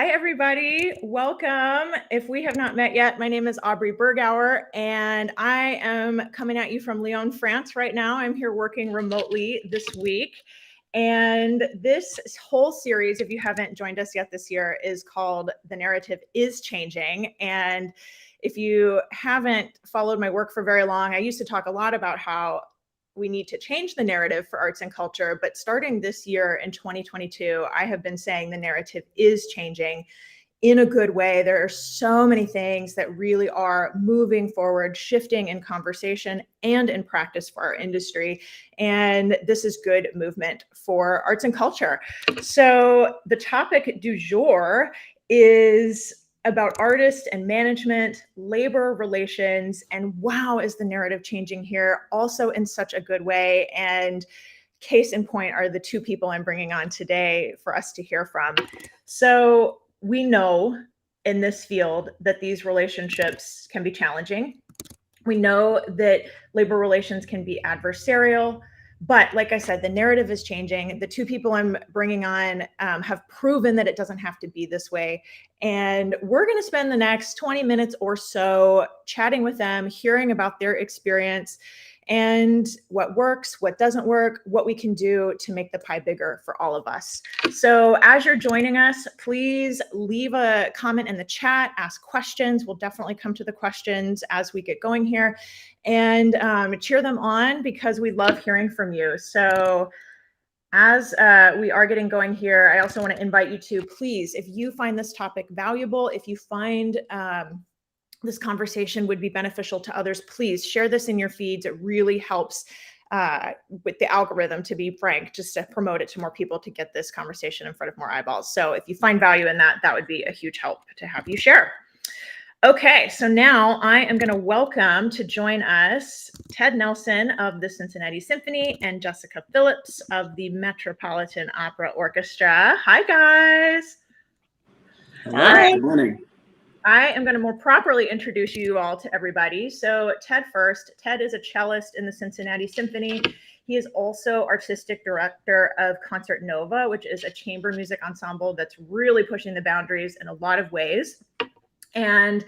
Hi, everybody. Welcome. If we have not met yet, my name is Aubrey Bergauer, and I am coming at you from Lyon, France right now. I'm here working remotely this week. And this whole series, if you haven't joined us yet this year, is called The Narrative is Changing. And if you haven't followed my work for very long, I used to talk a lot about how we need to change the narrative for arts and culture. But starting this year in 2022, I have been saying the narrative is changing in a good way. There are so many things that really are moving forward, shifting in conversation and in practice for our industry. And this is good movement for arts and culture. So the topic du jour is about artists and management, labor relations, and wow, is the narrative changing here also in such a good way. And case in point are the two people I'm bringing on today for us to hear from. So we know in this field that these relationships can be challenging. We know that labor relations can be adversarial. But like I said, the narrative is changing. The two people I'm bringing on have proven that it doesn't have to be this way. And we're going to spend the next 20 minutes or so chatting with them, hearing about their experience and what works, what doesn't work, what we can do to make the pie bigger for all of us. So as you're joining us, please leave a comment in the chat, ask questions. We'll definitely come to the questions as we get going here, and cheer them on because we love hearing from you. So as we are getting going here, I also want to invite you to, please, if you find this topic valuable, if you find this conversation would be beneficial to others, please share this in your feeds. It really helps with the algorithm, to be frank, just to promote it to more people, to get this conversation in front of more eyeballs. So if you find value in that, that would be a huge help to have you share. Okay, so now I am going to welcome to join us Ted Nelson of the Cincinnati Symphony and Jessica Phillips of the Metropolitan Opera Orchestra. Hi, guys. Hi. Good morning. I am going to more properly introduce you all to everybody. So Ted first. Ted is a cellist in the Cincinnati Symphony. He is also artistic director of Concert Nova, which is a chamber music ensemble that's really pushing the boundaries in a lot of ways. And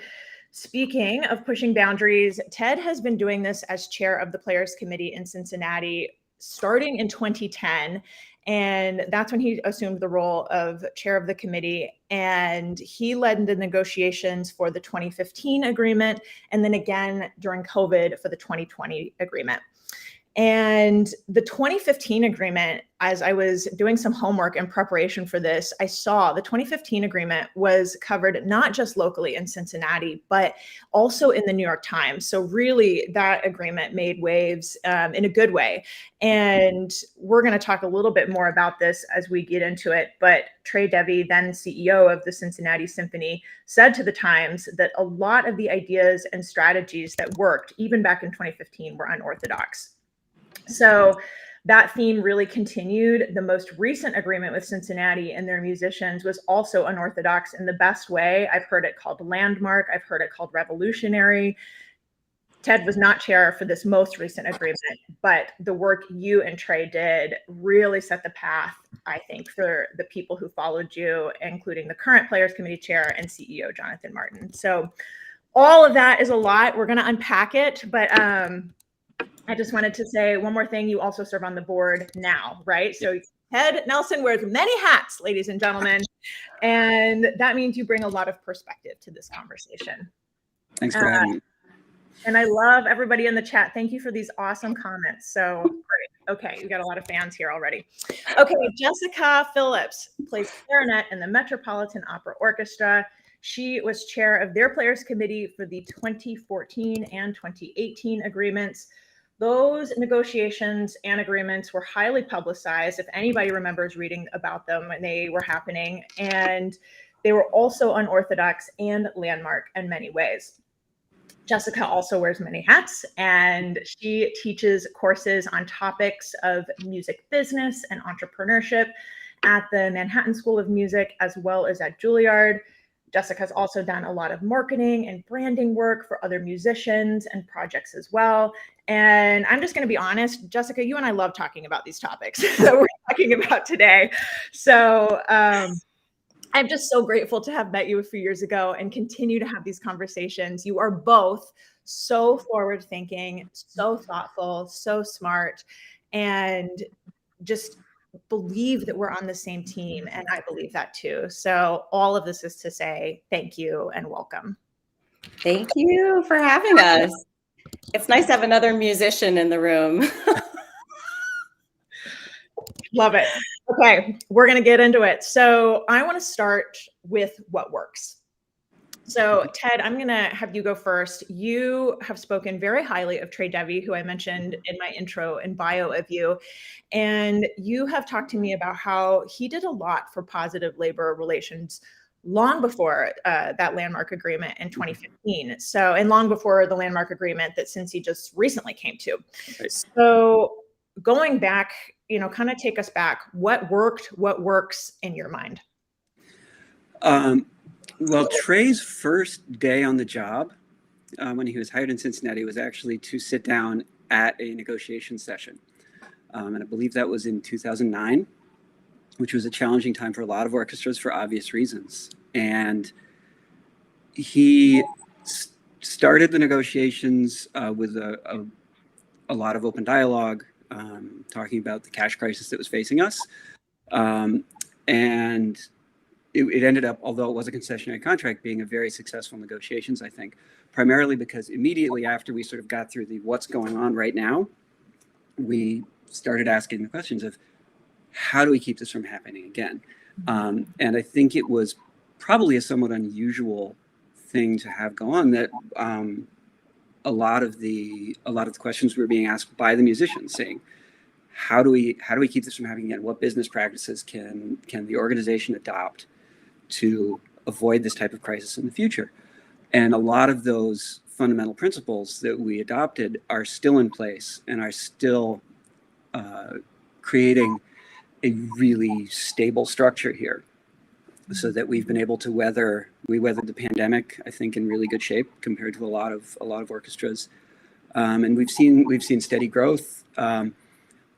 speaking of pushing boundaries, Ted has been doing this as chair of the Players Committee in Cincinnati starting in 2010. And that's when he assumed the role of chair of the committee. And he led the negotiations for the 2015 agreement, and then again during COVID for the 2020 agreement. And the 2015 agreement, as I was doing some homework in preparation for this, I saw the 2015 agreement was covered not just locally in Cincinnati, but also in the New York Times. So really that agreement made waves in a good way. And we're going to talk a little bit more about this as we get into it. But Trey Devi, then CEO of the Cincinnati Symphony, said to the Times that a lot of the ideas and strategies that worked even back in 2015 were unorthodox. So that theme really continued. The most recent agreement with Cincinnati and their musicians was also unorthodox in the best way. I've heard it called landmark. I've heard it called revolutionary. Ted was not chair for this most recent agreement, but the work you and Trey did really set the path, I think, for the people who followed you, including the current Players Committee chair and CEO Jonathan Martin. So all of that is a lot. We're going to unpack it, but I just wanted to say one more thing. You also serve on the board now, right? So Ted Nelson wears many hats, ladies and gentlemen, and that means you bring a lot of perspective to this conversation. Thanks for having me. And I love everybody in the chat. Thank you for these awesome comments. So great. Okay, we got a lot of fans here already. Okay, Jessica Phillips plays clarinet in the Metropolitan Opera Orchestra. She was chair of their Players Committee for the 2014 and 2018 agreements. Those negotiations and agreements were highly publicized, if anybody remembers reading about them when they were happening, and they were also unorthodox and landmark in many ways. Jessica also wears many hats, and she teaches courses on topics of music business and entrepreneurship at the Manhattan School of Music, as well as at Juilliard. Jessica's also done a lot of marketing and branding work for other musicians and projects as well. And I'm just going to be honest, Jessica, you and I love talking about these topics that we're talking about today. So I'm just so grateful to have met you a few years ago and continue to have these conversations. You are both so forward thinking, so thoughtful, so smart, and just believe that we're on the same team. And I believe that too. So all of this is to say thank you and welcome. Thank you for having us. It's nice to have another musician in the room. Love it. Okay, we're going to get into it. So I want to start with what works. So Ted, I'm going to have you go first. You have spoken very highly of Trey Devi, who I mentioned in my intro and bio of you. And you have talked to me about how he did a lot for positive labor relations long before that landmark agreement in 2015. So, and long before the landmark agreement that Cincy just recently came to. Right. So going back, kind of take us back. What worked, what works in your mind? Well, Trey's first day on the job, when he was hired in Cincinnati, was actually to sit down at a negotiation session. And I believe that was in 2009, which was a challenging time for a lot of orchestras for obvious reasons. And he started the negotiations with a lot of open dialogue, talking about the cash crisis that was facing us. And it ended up, although it was a concessionary contract, being a very successful negotiations, I think, primarily because immediately after we sort of got through the what's going on right now, we started asking the questions of how do we keep this from happening again? And I think it was probably a somewhat unusual thing to have go on, that a lot of the questions we were being asked by the musicians, saying, how do we keep this from happening again? What business practices can the organization adopt to avoid this type of crisis in the future? And a lot of those fundamental principles that we adopted are still in place and are still creating a really stable structure here, so that we've been able to weathered the pandemic, I think, in really good shape compared to a lot of orchestras, and we've seen steady growth.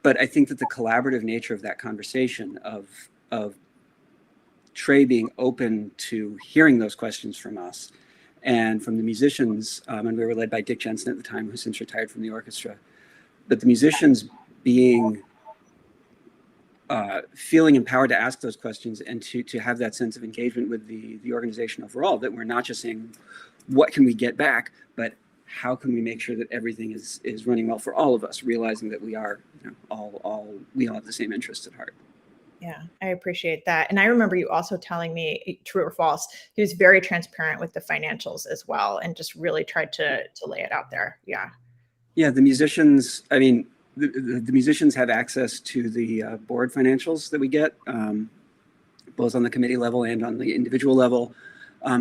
But I think that the collaborative nature of that conversation of Trey being open to hearing those questions from us and from the musicians, and we were led by Dick Jensen at the time, who's since retired from the orchestra, but the musicians being feeling empowered to ask those questions and to have that sense of engagement with the organization overall, that we're not just saying, what can we get back, but how can we make sure that everything is running well for all of us, realizing that we are, we all have the same interests at heart. Yeah, I appreciate that. And I remember you also telling me, true or false, he was very transparent with the financials as well, and just really tried to lay it out there. Yeah. Yeah, the musicians, I mean, the musicians have access to the board financials that we get, both on the committee level and on the individual level.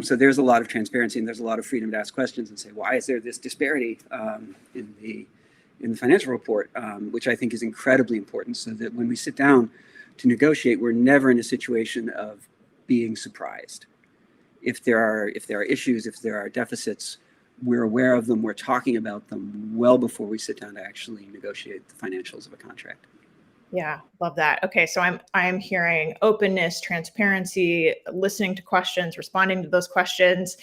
So there's a lot of transparency, and there's a lot of freedom to ask questions and say, why is there this disparity in the financial report, which I think is incredibly important, so that when we sit down to negotiate, we're never in a situation of being surprised. If there are issues, if there are deficits, we're aware of them, we're talking about them well before we sit down to actually negotiate the financials of a contract. Yeah, love that. Okay, so I'm hearing openness, transparency, listening to questions, responding to those questions,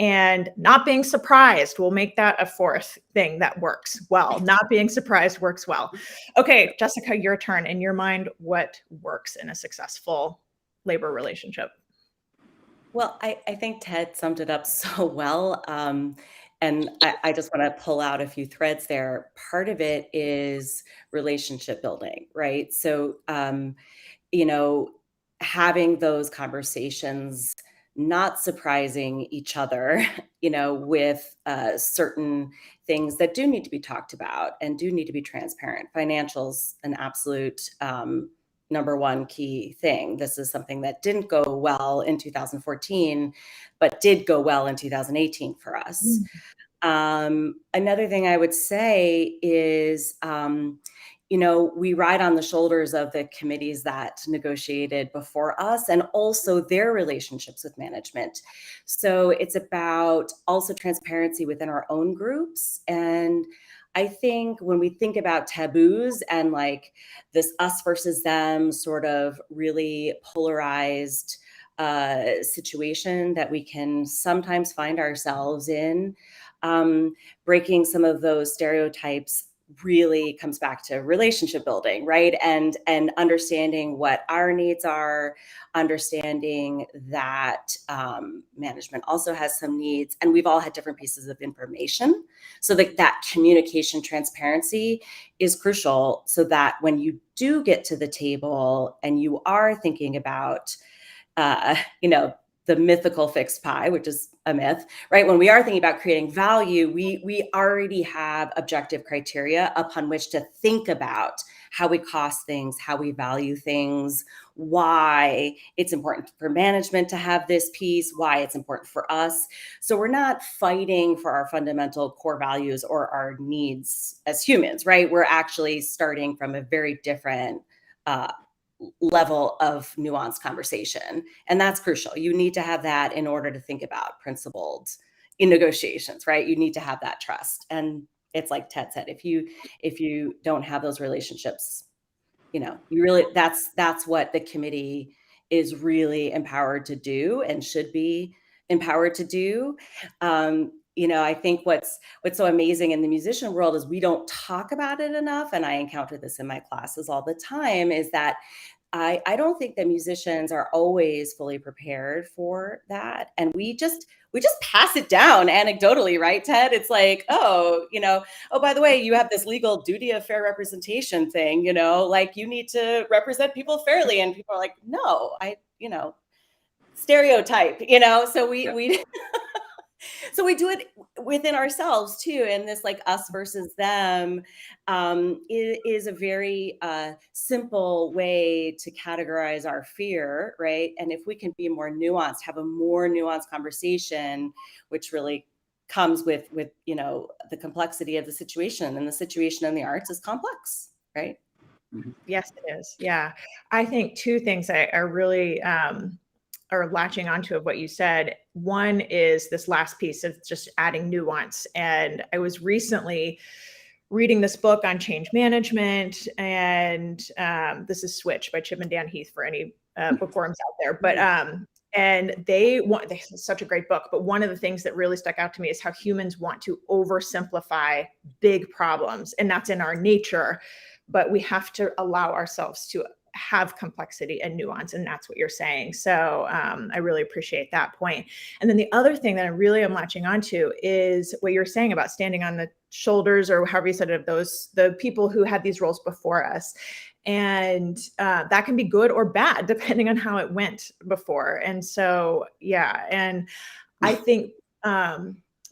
and not being surprised. We'll make that a fourth thing that works well. Not being surprised works well. Okay, Jessica, your turn. In your mind, what works in a successful labor relationship? Well, I think Ted summed it up so well. And I just want to pull out a few threads there. Part of it is relationship building, right? So, having those conversations, not surprising each other, with certain things that do need to be talked about and do need to be transparent. Financials, an absolute number one key thing. This is something that didn't go well in 2014, but did go well in 2018 for us. Another thing I would say is, we ride on the shoulders of the committees that negotiated before us, and also their relationships with management. So it's about also transparency within our own groups. And I think when we think about taboos and like this us versus them sort of really polarized situation that we can sometimes find ourselves in. Breaking some of those stereotypes really comes back to relationship building, right? And understanding what our needs are, understanding that management also has some needs, and we've all had different pieces of information. So that communication transparency is crucial, so that when you do get to the table and you are thinking about, the mythical fixed pie, which is a myth, right? When we are thinking about creating value, we already have objective criteria upon which to think about how we cost things, how we value things, why it's important for management to have this piece, why it's important for us. So we're not fighting for our fundamental core values or our needs as humans, right? We're actually starting from a very different level of nuanced conversation. And that's crucial. You need to have that in order to think about principled in negotiations, right? You need to have that trust. And it's like Ted said, if you don't have those relationships, you really, that's what the committee is really empowered to do and should be empowered to do. I think what's so amazing in the musician world is we don't talk about it enough. And I encounter this in my classes all the time, is that I don't think that musicians are always fully prepared for that. And we just pass it down anecdotally, right, Ted? It's like, oh, by the way, you have this legal duty of fair representation thing, like you need to represent people fairly. And people are like, no, stereotype, so we so we do it within ourselves too. And this like us versus them is a very simple way to categorize our fear, right? And if we can be more nuanced, have a more nuanced conversation, which really comes with the complexity of the situation, and the situation in the arts is complex, right? Yes, it is. Yeah. I think two things that are really are latching onto of what you said. One is this last piece of just adding nuance. And I was recently reading this book on change management, and this is Switch by Chip and Dan Heath for any bookworms out there. But and it's such a great book. But one of the things that really stuck out to me is how humans want to oversimplify big problems, and that's in our nature. But we have to allow ourselves to have complexity and nuance, and that's what you're saying. So I really appreciate that point. And then the other thing that I really am latching onto is what you're saying about standing on the shoulders, or however you said it, of the people who had these roles before us. And that can be good or bad depending on how it went before. And so, yeah. And I think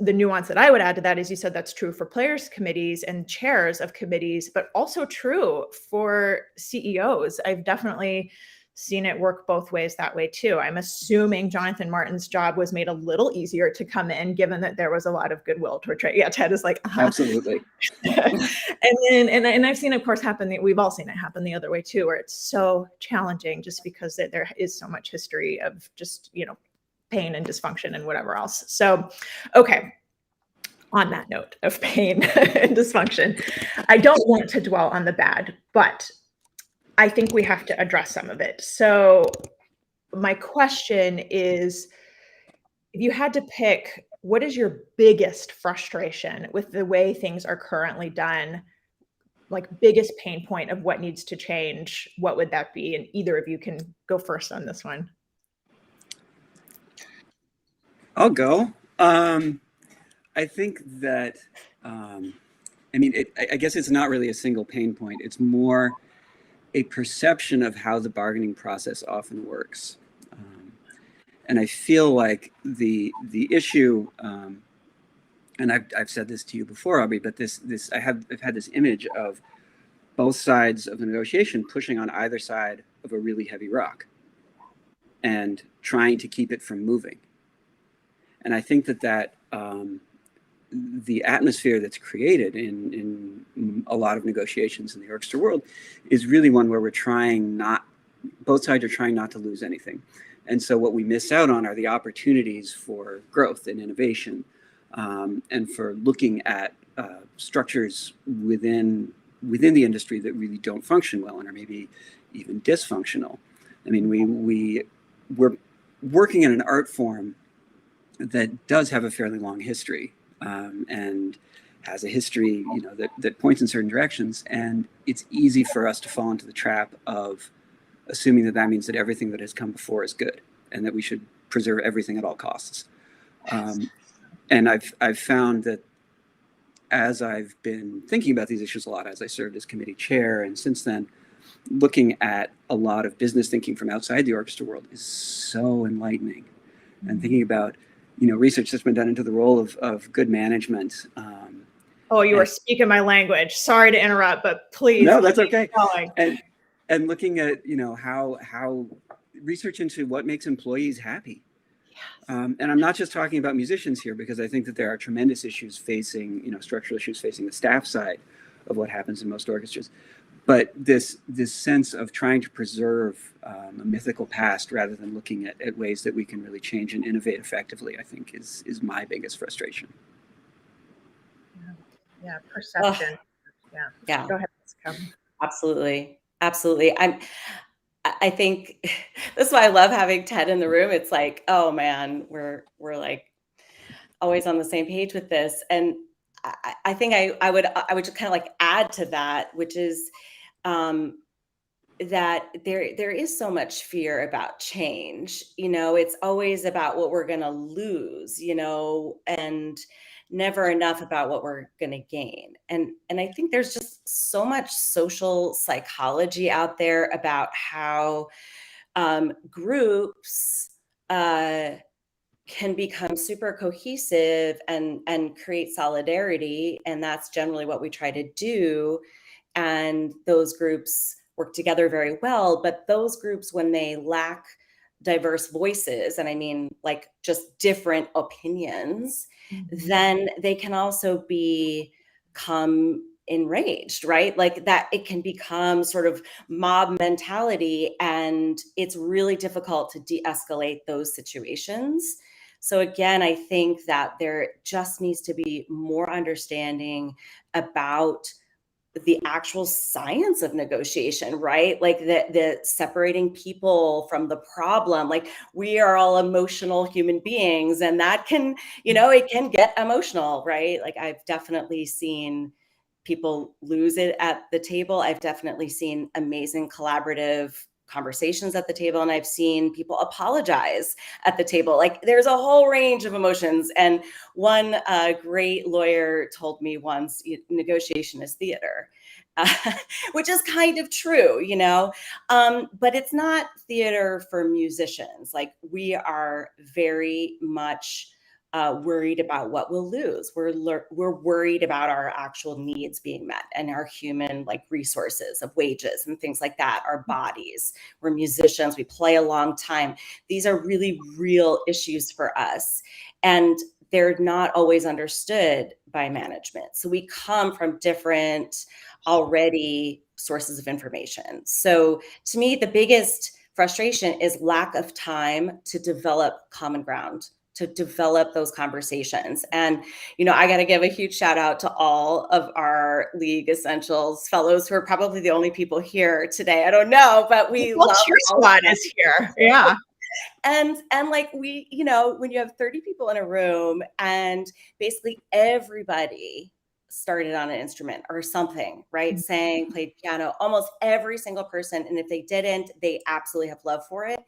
the nuance that I would add to that is, you said that's true for players committees and chairs of committees, but also true for CEOs. I've definitely seen it work both ways that way too. I'm assuming Jonathan Martin's job was made a little easier to come in, given that there was a lot of goodwill toward trade. Yeah, Ted is like, Absolutely. and I've seen it, of course, happen. We've all seen it happen the other way too, where it's so challenging just because there is so much history of just, pain and dysfunction and whatever else. So, okay. On that note of pain and dysfunction, I don't want to dwell on the bad, but I think we have to address some of it. So my question is, if you had to pick, what is your biggest frustration with the way things are currently done? Like biggest pain point of what needs to change, what would that be? And either of you can go first on this one. I'll go. I think that, I guess it's not really a single pain point. It's more a perception of how the bargaining process often works. And I feel like the issue, and I've said this to you before, Aubrey, but I've had this image of both sides of the negotiation pushing on either side of a really heavy rock and trying to keep it from moving. And I think that the atmosphere that's created in a lot of negotiations in the orchestra world is really one where both sides are trying not to lose anything. And so what we miss out on are the opportunities for growth and innovation, and for looking at structures within the industry that really don't function well and are maybe even dysfunctional. I mean, we're working in an art form that does have a fairly long history, and has a history, that points in certain directions. And it's easy for us to fall into the trap of assuming that means that everything that has come before is good and that we should preserve everything at all costs. And I've found that as I've been thinking about these issues a lot, as I served as committee chair, and since then, looking at a lot of business thinking from outside the orchestra world is so enlightening. And thinking about, research that's been done into the role of good management. Oh, you are speaking my language. Sorry to interrupt, but please. No, that's okay. And looking at, how research into what makes employees happy. Yes. And I'm not just talking about musicians here, because I think that there are tremendous issues facing, structural issues facing the staff side of what happens in most orchestras. But this sense of trying to preserve a mythical past rather than looking at ways that we can really change and innovate effectively, I think is my biggest frustration. Yeah, perception. Yeah. Go ahead, Jessica. Absolutely. I think this is why I love having Ted in the room. It's like, oh man, we're like always on the same page with this. And I think I would just kind of like add to that, which is that there is so much fear about change. It's always about what we're going to lose, and never enough about what we're going to gain. And I think there's just so much social psychology out there about how groups can become super cohesive and create solidarity. And that's generally what we try to do. And those groups work together very well. But those groups, when they lack diverse voices, and I mean like just different opinions, then they can also become enraged, right? Like that it can become sort of mob mentality, and it's really difficult to de-escalate those situations. So again, I think that there just needs to be more understanding about the actual science of negotiation, right? Like the separating people from the problem. Like we are all emotional human beings, and that can, it can get emotional, right? Like I've definitely seen people lose it at the table. I've definitely seen amazing collaborative conversations at the table, and I've seen people apologize at the table. Like there's a whole range of emotions. And one great lawyer told me once, negotiation is theater, which is kind of true, but it's not theater for musicians. Like we are very much worried about what we'll lose. We're worried about our actual needs being met and our human resources of wages and things like that, our bodies. We're musicians, we play a long time. These are really real issues for us. And they're not always understood by management. So we come from different already sources of information. So to me, the biggest frustration is lack of time to develop common ground, to develop those conversations. And, I got to give a huge shout out to all of our League Essentials fellows who are probably the only people here today. I don't know, but we love your squad is here. Yeah. And we, when you have 30 people in a room and basically everybody started on an instrument or something, right? Sang, played piano, almost every single person. And if they didn't, they absolutely have love for it.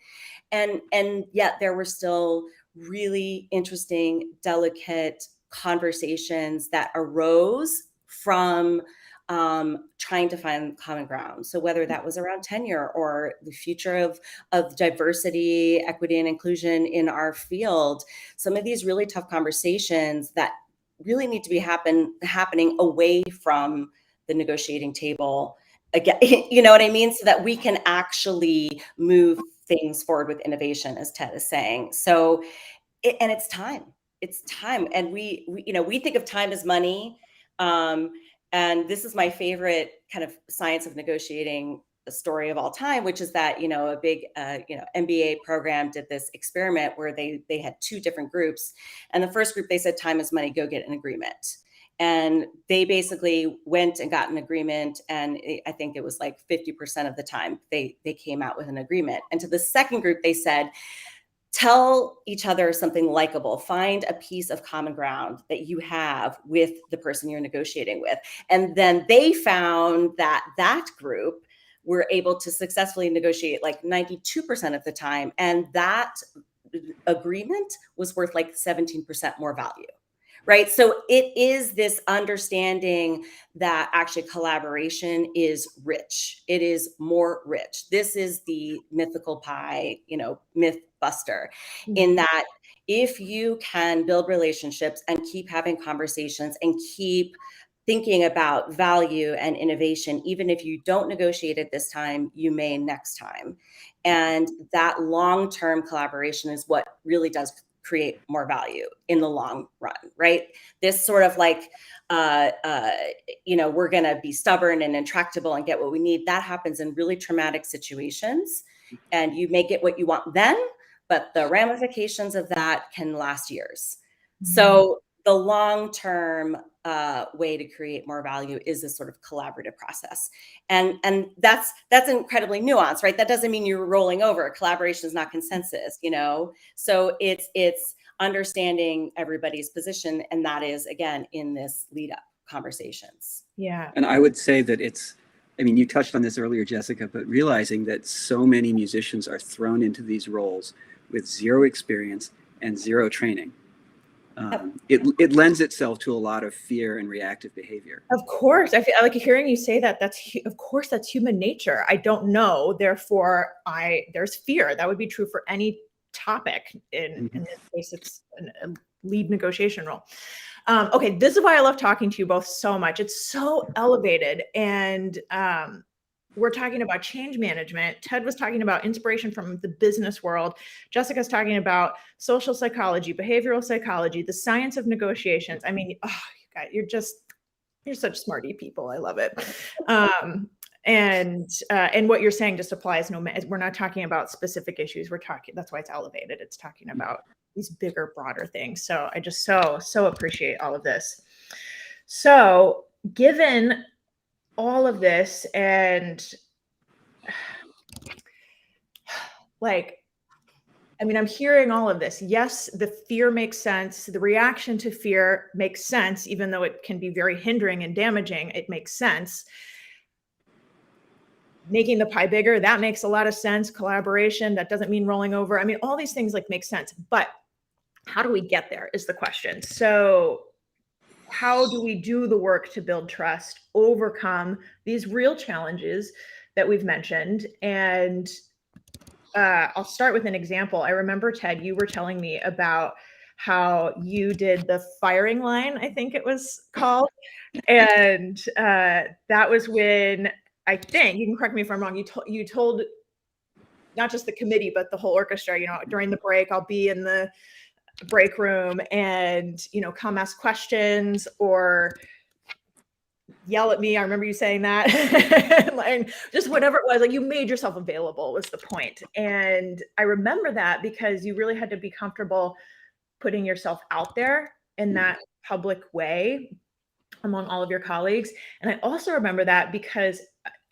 And yet there were still really interesting, delicate conversations that arose from trying to find common ground. So whether that was around tenure or the future of diversity, equity, and inclusion in our field, some of these really tough conversations that really need to be happening away from the negotiating table. Again, you know what I mean? So that we can actually move things forward with innovation, as Ted is saying. So, and it's time. It's time. And we think of time as money. And this is my favorite kind of science of negotiating story of all time, which is that, a big, MBA program did this experiment where they had two different groups. And the first group, they said, time is money, go get an agreement. And they basically went and got an agreement. And I think it was like 50% of the time they came out with an agreement. And to the second group, they said, tell each other something likable, find a piece of common ground that you have with the person you're negotiating with. And then they found that that group were able to successfully negotiate like 92% of the time. And that agreement was worth like 17% more value. Right. So it is this understanding that actually collaboration is rich. It is more rich. This is the mythical pie, myth buster, in that if you can build relationships and keep having conversations and keep thinking about value and innovation, even if you don't negotiate it this time, you may next time. And that long-term collaboration is what really does create more value in the long run, right? This sort of like, we're going to be stubborn and intractable and get what we need. That happens in really traumatic situations, and you may get what you want then, but the ramifications of that can last years. So the long-term way to create more value is this sort of collaborative process. And that's incredibly nuanced, right? That doesn't mean you're rolling over. Collaboration is not consensus, So it's understanding everybody's position. And that is, again, in this lead up conversations. Yeah. And I would say that you touched on this earlier, Jessica, but realizing that so many musicians are thrown into these roles with zero experience and zero training. It lends itself to a lot of fear and reactive behavior. Of course. I feel like hearing you say that, of course, that's human nature. I don't know. Therefore, there's fear. That would be true for any topic. In this case, it's a lead negotiation role. Okay. This is why I love talking to you both so much. It's so elevated. And we're talking about change management. Ted was talking about inspiration from the business world. Jessica's talking about social psychology, behavioral psychology, the science of negotiations. I mean, you're such smarty people. I love it. And what you're saying just applies. We're not talking about specific issues. That's why it's elevated. It's talking about these bigger, broader things. So I just so appreciate all of this. So given all of this, and I'm hearing all of this. Yes, the fear makes sense. The reaction to fear makes sense, even though it can be very hindering and damaging. It makes sense. Making the pie bigger, that makes a lot of sense. Collaboration, that doesn't mean rolling over. All these things make sense, but how do we get there is the question. So how do we do the work to build trust, overcome these real challenges that we've mentioned? And I'll start with an example. I remember, Ted, you were telling me about how you did the firing line, I think it was called. And that was when, I think, you can correct me if I'm wrong, you told not just the committee, but the whole orchestra, during the break, I'll be in the break room and come ask questions or yell at me. I remember you saying that. Just whatever it was, you made yourself available was the point. And I remember that because you really had to be comfortable putting yourself out there in that public way among all of your colleagues. And I also remember that because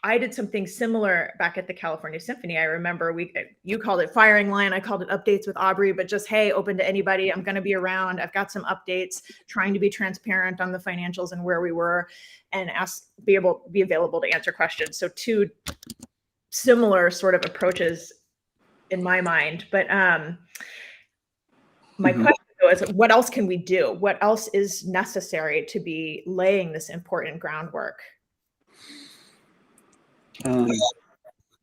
I did something similar back at the California Symphony. I remember you called it firing line. I called it updates with Aubrey, but just, hey, open to anybody. I'm going to be around. I've got some updates, trying to be transparent on the financials and where we were, and be available to answer questions. So two similar sort of approaches in my mind. But my question though is, what else can we do? What else is necessary to be laying this important groundwork?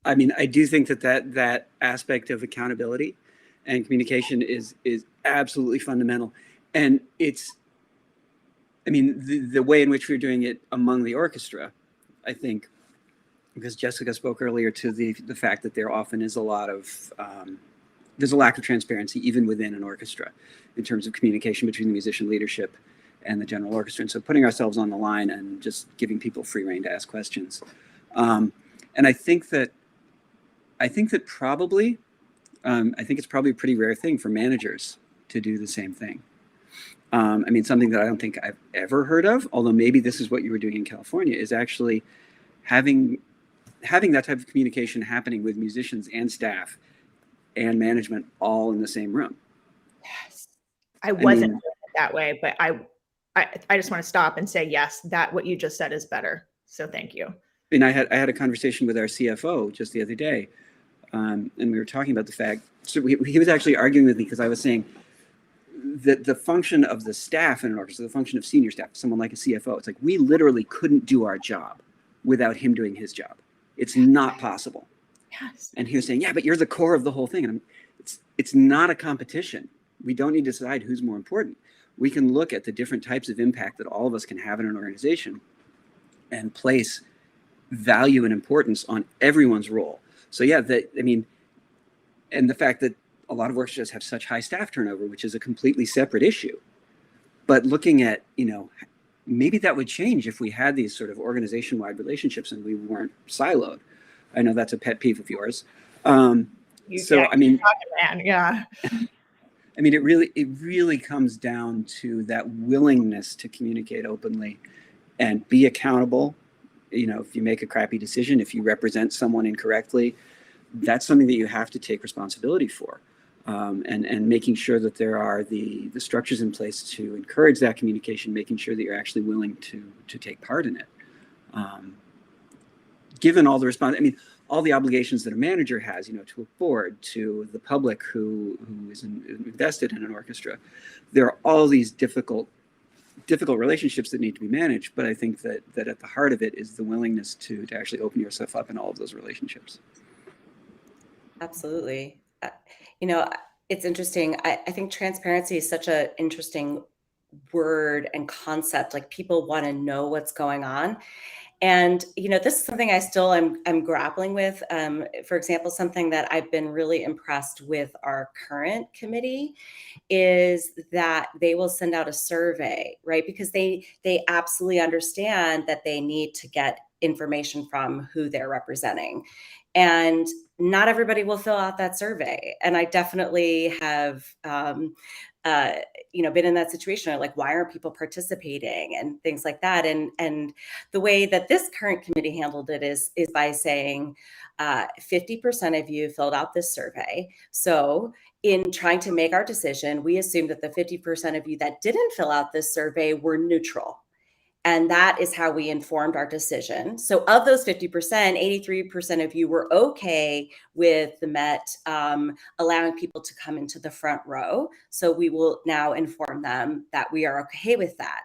I do think that aspect of accountability and communication is absolutely fundamental. And the way in which we're doing it among the orchestra, I think, because Jessica spoke earlier to the fact that there often is there's a lack of transparency even within an orchestra in terms of communication between the musician leadership and the general orchestra. And so putting ourselves on the line and just giving people free rein to ask questions. And I think it's probably a pretty rare thing for managers to do the same thing. Something that I don't think I've ever heard of, although maybe this is what you were doing in California, is actually having that type of communication happening with musicians and staff Mm-hmm. and management all in the same room. Yes. I wasn't mean, doing it that way, but I just want to stop and say, yes, that what you just said is better. So thank you. And I had a conversation with our CFO just the other day, and we were talking about the fact. So he was actually arguing with me because I was saying that the function of the staff in an orchestra, the function of senior staff, someone like a CFO, it's like we literally couldn't do our job without him doing his job. It's not possible. Yes. And he was saying, yeah, but you're the core of the whole thing. And it's not a competition. We don't need to decide who's more important. We can look at the different types of impact that all of us can have in an organization and place value and importance on everyone's role. So yeah, and the fact that a lot of orchestras have such high staff turnover, which is a completely separate issue. But looking at, maybe that would change if we had these sort of organization-wide relationships and we weren't siloed. I know that's a pet peeve of yours. Man, yeah. It really comes down to that willingness to communicate openly and be accountable. If you make a crappy decision, if you represent someone incorrectly, that's something that you have to take responsibility for. And making sure that there are the structures in place to encourage that communication, making sure that you're actually willing to take part in it. Given all the all the obligations that a manager has, to a board, to the public who is invested in an orchestra, there are all these difficult relationships that need to be managed. But I think that at the heart of it is the willingness to actually open yourself up in all of those relationships. Absolutely. It's interesting. I think transparency is such an interesting word and concept. Like, people want to know what's going on. And, this is something I still I'm grappling with. For example, something that I've been really impressed with our current committee is that they will send out a survey, right? Because they absolutely understand that they need to get information from who they're representing. And not everybody will fill out that survey. And I definitely have, been in that situation. Like, why aren't people participating and things like that? And the way that this current committee handled it is by saying 50% of you filled out this survey. So in trying to make our decision, we assumed that the 50% of you that didn't fill out this survey were neutral. And that is how we informed our decision. So of those 50%, 83% of you were okay with the Met allowing people to come into the front row. So we will now inform them that we are okay with that.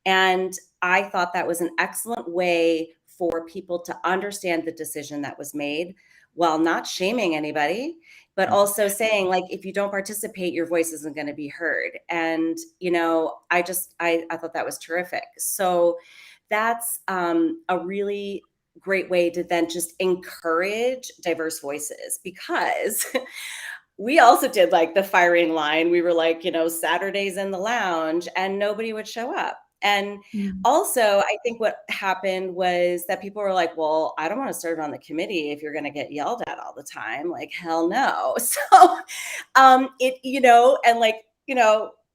And I thought that was an excellent way for people to understand the decision that was made, while not shaming anybody, but also saying, like, if you don't participate, your voice isn't going to be heard. And, I thought that was terrific. So that's a really great way to then just encourage diverse voices, because we also did like the firing line. We were like, Saturdays in the lounge, and nobody would show up. And also, I think what happened was that people were like, well, I don't want to serve on the committee if you're going to get yelled at all the time. Like, hell no. So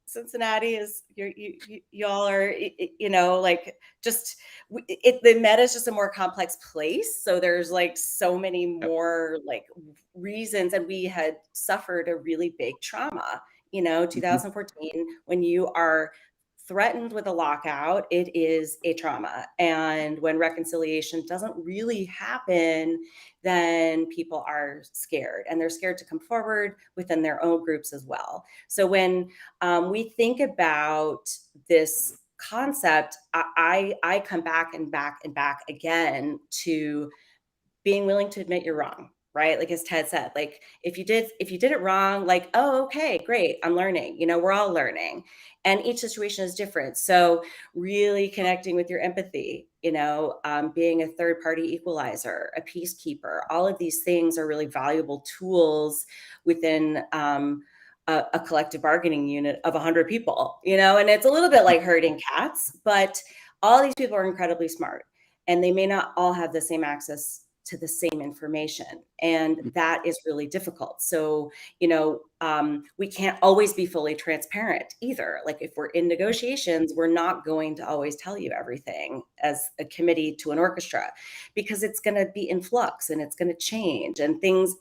Cincinnati is, y'all are, the Met is just a more complex place. So there's like so many more like reasons. And we had suffered a really big trauma, 2014, when you are threatened with a lockout, it is a trauma. And when reconciliation doesn't really happen, then people are scared, and they're scared to come forward within their own groups as well. So when we think about this concept, I come back and back and back again to being willing to admit you're wrong. Right? Like, as Ted said, like, if you did it wrong, like, oh, okay, great, I'm learning, we're all learning, and each situation is different. So really connecting with your empathy, being a third party equalizer, a peacekeeper, all of these things are really valuable tools within a collective bargaining unit of 100 people, and it's a little bit like herding cats, but all these people are incredibly smart, and they may not all have the same access to the same information. And that is really difficult. So, we can't always be fully transparent either. Like if we're in negotiations, we're not going to always tell you everything as a committee to an orchestra, because it's going to be in flux and it's going to change and things,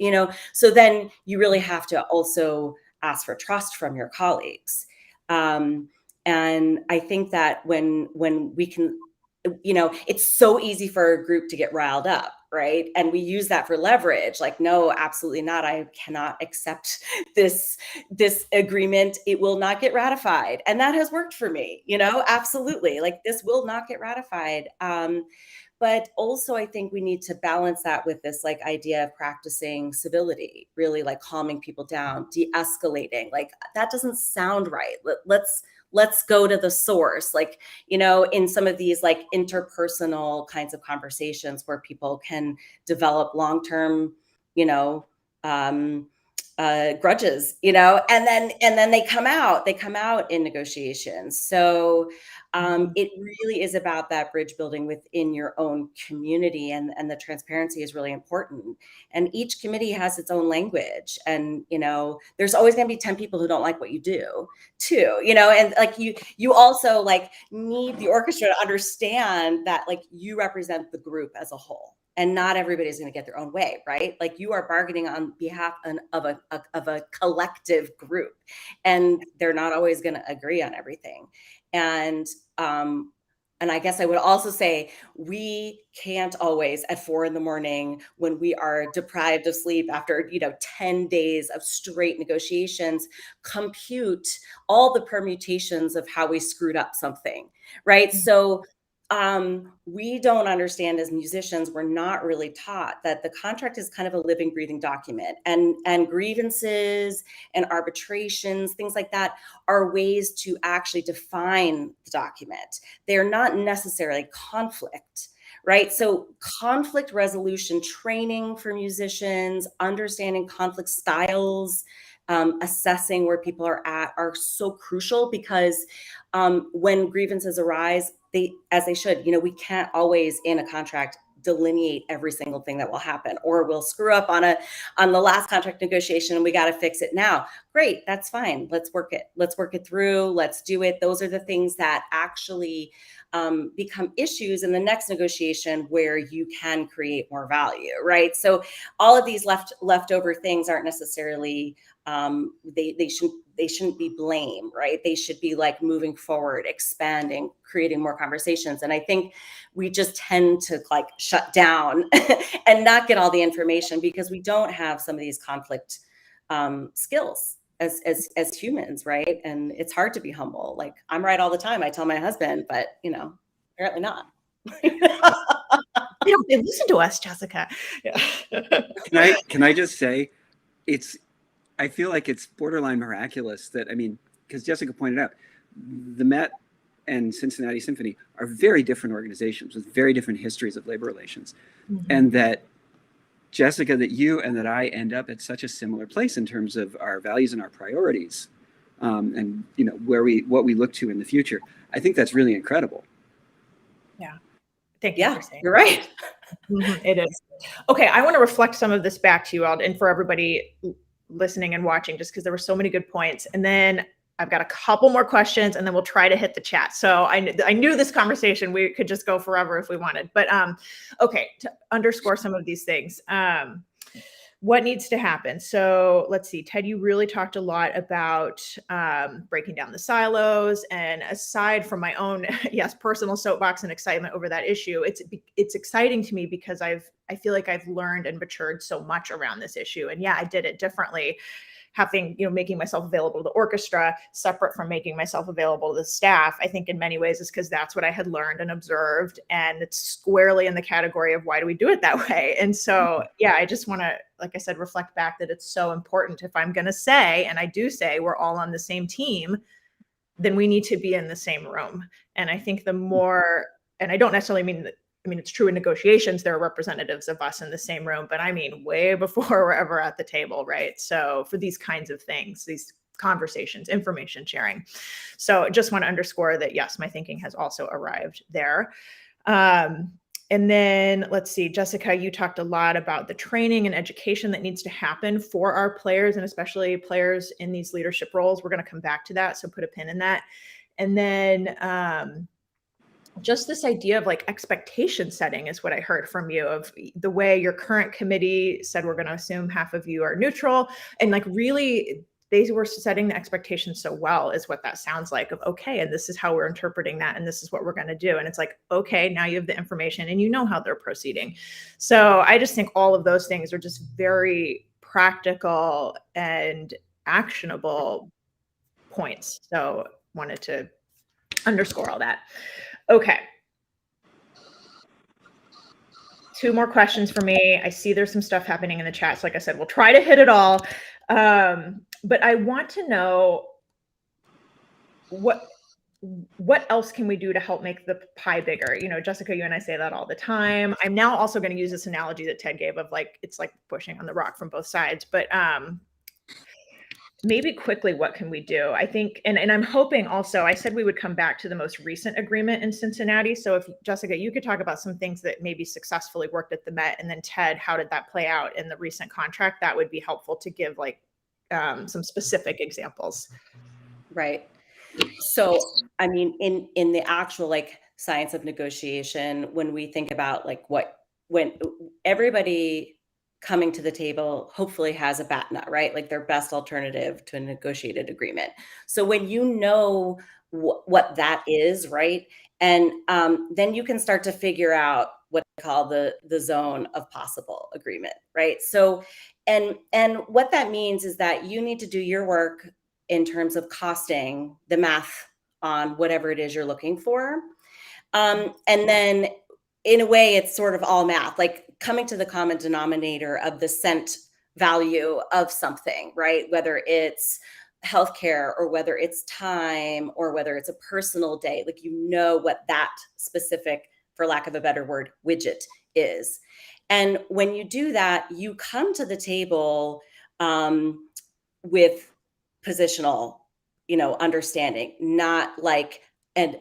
so then you really have to also ask for trust from your colleagues. And I think that when we can, it's so easy for a group to get riled up, right? And we use that for leverage. Like, no, absolutely not. I cannot accept this agreement. It will not get ratified. And that has worked for me, absolutely. Like, this will not get ratified. But also, I think we need to balance that with this idea of practicing civility, really calming people down, de-escalating. That doesn't sound right. Let's go to the source. In some of these interpersonal kinds of conversations where people can develop long-term, grudges, and then they come out in negotiations. So it really is about that bridge building within your own community, and the transparency is really important. And each committee has its own language, and there's always going to be 10 people who don't like what you do too, and you also need the orchestra to understand that you represent the group as a whole. And not everybody's going to get their own way, right? You are bargaining on behalf of a collective group, and they're not always going to agree on everything. And I guess I would also say we can't always at 4 a.m, when we are deprived of sleep after 10 days of straight negotiations, compute all the permutations of how we screwed up something, right? So we don't understand, as musicians, we're not really taught that the contract is kind of a living, breathing document, and grievances and arbitrations, things like that, are ways to actually define the document. They're not necessarily conflict, right? So conflict resolution training for musicians, understanding conflict styles, assessing where people are at, are so crucial, because when grievances arise, as they should, we can't always in a contract delineate every single thing that will happen, or we'll screw up on the last contract negotiation and we got to fix it now. Great, that's fine. Let's work it through. Let's do it. Those are the things that actually become issues in the next negotiation where you can create more value, right? So all of these leftover things aren't necessarily they shouldn't be blame, right? They should be moving forward, expanding, creating more conversations. And I think we just tend to shut down and not get all the information because we don't have some of these conflict skills as humans, right? And it's hard to be humble. I'm right all the time, I tell my husband, but apparently not. They listen to us, Jessica. Yeah. Can I just say, I feel like it's borderline miraculous that, because Jessica pointed out, the Met and Cincinnati Symphony are very different organizations with very different histories of labor relations. Mm-hmm. And that, Jessica, that you and that I end up at such a similar place in terms of our values and our priorities, and what we look to in the future. I think that's really incredible. Yeah. Thank you for saying you're right. It is. Okay, I want to reflect some of this back to you all, and for everybody listening and watching, just because there were so many good points. And then I've got a couple more questions, and then we'll try to hit the chat. So I knew this conversation, we could just go forever if we wanted. But okay, to underscore some of these things. What needs to happen? So let's see, Ted, you really talked a lot about breaking down the silos. And aside from my own, personal soapbox and excitement over that issue, it's exciting to me because I feel like I've learned and matured so much around this issue. And I did it differently, having, making myself available to the orchestra separate from making myself available to the staff. I think in many ways is because that's what I had learned and observed. And it's squarely in the category of why do we do it that way? And so, I just want to, like I said, reflect back that it's so important. If I'm going to say, and I do say, we're all on the same team, then we need to be in the same room. And I think the more, and I don't necessarily mean that, it's true in negotiations, there are representatives of us in the same room, but I mean, way before we're ever at the table, right? So for these kinds of things, these conversations, information sharing. So just want to underscore that, yes, my thinking has also arrived there. And then let's see, Jessica, you talked a lot about the training and education that needs to happen for our players, and especially players in these leadership roles. We're going to come back to that, so put a pin in that. And then just this idea of like expectation setting is what I heard from you, of the way your current committee said, we're going to assume half of you are neutral, and like really they were setting the expectations so well, is what that sounds like, of okay, and this is how we're interpreting that, and this is what we're going to do. And it's like, okay, now you have the information and you know how they're proceeding. So I just think all of those things are just very practical and actionable points. So wanted to underscore all that. Okay. 2 more questions for me. I see there's some stuff happening in the chat. So like I said, we'll try to hit it all. But I want to know what else can we do to help make the pie bigger? You know, Jessica, you and I say that all the time. I'm now also going to use this analogy that Ted gave of like, it's like pushing on the rock from both sides. But maybe quickly, what can we do? I think, and I'm hoping also, I said we would come back to the most recent agreement in Cincinnati. So if Jessica, you could talk about some things that maybe successfully worked at the Met, and then Ted, how did that play out in the recent contract? That would be helpful to give like some specific examples. Right. So, I mean, in the actual like science of negotiation, when we think about like when everybody coming to the table hopefully has a BATNA, right? Like their best alternative to a negotiated agreement. So when you know what that is, right? And then you can start to figure out what they call the zone of possible agreement, right? So, and what that means is that you need to do your work in terms of costing, the math on whatever it is you're looking for. And then in a way, it's sort of all math, like coming to the common denominator of the cent value of something, right? Whether it's healthcare or whether it's time or whether it's a personal day, like you know what that specific, for lack of a better word, widget is. And when you do that, you come to the table with positional, understanding, not like, and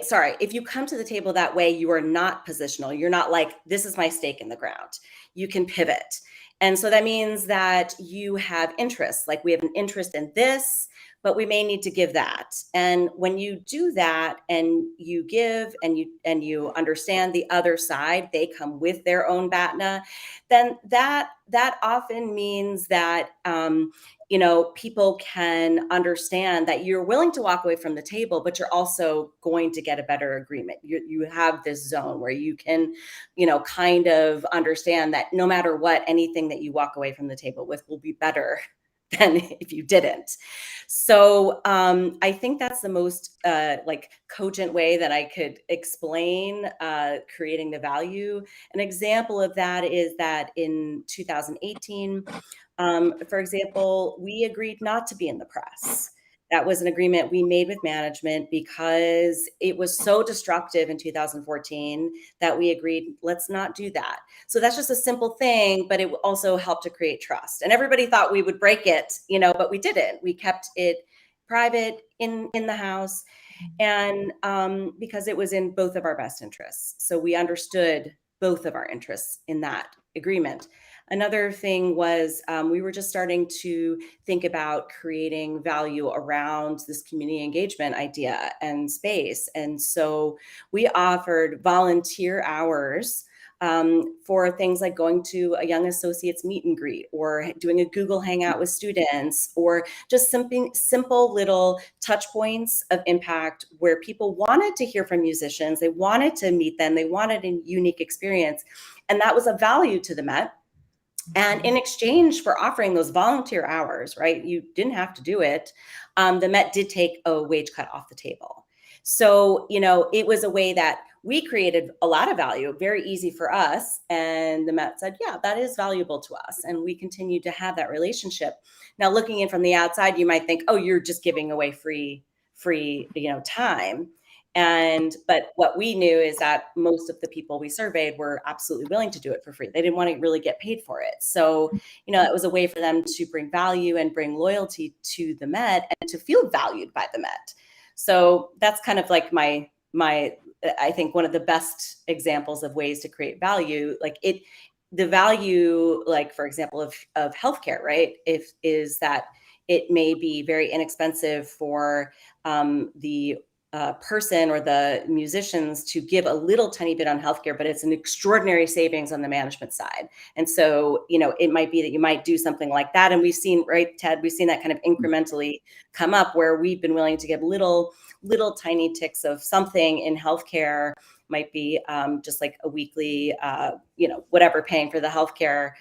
sorry, if you come to the table that way, you are not positional. You're not like, this is my stake in the ground. You can pivot. And so that means that you have interests, like we have an interest in this, but we may need to give that. And when you do that and you give and you understand the other side, they come with their own BATNA, then that often means that people can understand that you're willing to walk away from the table, but you're also going to get a better agreement. You have this zone where you can, kind of understand that no matter what, anything that you walk away from the table with will be better than if you didn't. So I think that's the most cogent way that I could explain creating the value. An example of that is that in 2018, for example, we agreed not to be in the press. That was an agreement we made with management because it was so destructive in 2014 that we agreed, let's not do that. So that's just a simple thing, but it also helped to create trust. And everybody thought we would break it, but we didn't. We kept it private in the house, and because it was in both of our best interests. So we understood both of our interests in that agreement. Another thing was we were just starting to think about creating value around this community engagement idea and space. And so we offered volunteer hours for things like going to a young associates meet and greet, or doing a Google Hangout with students, or just something simple little touch points of impact where people wanted to hear from musicians, they wanted to meet them, they wanted a unique experience. And that was a value to the Met. And in exchange for offering those volunteer hours, right, you didn't have to do it, the Met did take a wage cut off the table. So, it was a way that we created a lot of value, very easy for us. And the Met said, yeah, that is valuable to us. And we continue to have that relationship. Now, looking in from the outside, you might think, oh, you're just giving away free, time. But what we knew is that most of the people we surveyed were absolutely willing to do it for free. They didn't want to really get paid for it. So, it was a way for them to bring value and bring loyalty to the Met and to feel valued by the Met. So that's kind of like my I think one of the best examples of ways to create value, the value, like for example, of healthcare, right? Is that it may be very inexpensive for the person or the musicians to give a little tiny bit on healthcare, but it's an extraordinary savings on the management side. And so, it might be that you might do something like that. And we've seen, right, Ted, we've seen that kind of incrementally come up where we've been willing to give little tiny ticks of something in healthcare. Might be just like a weekly, whatever, paying for the healthcare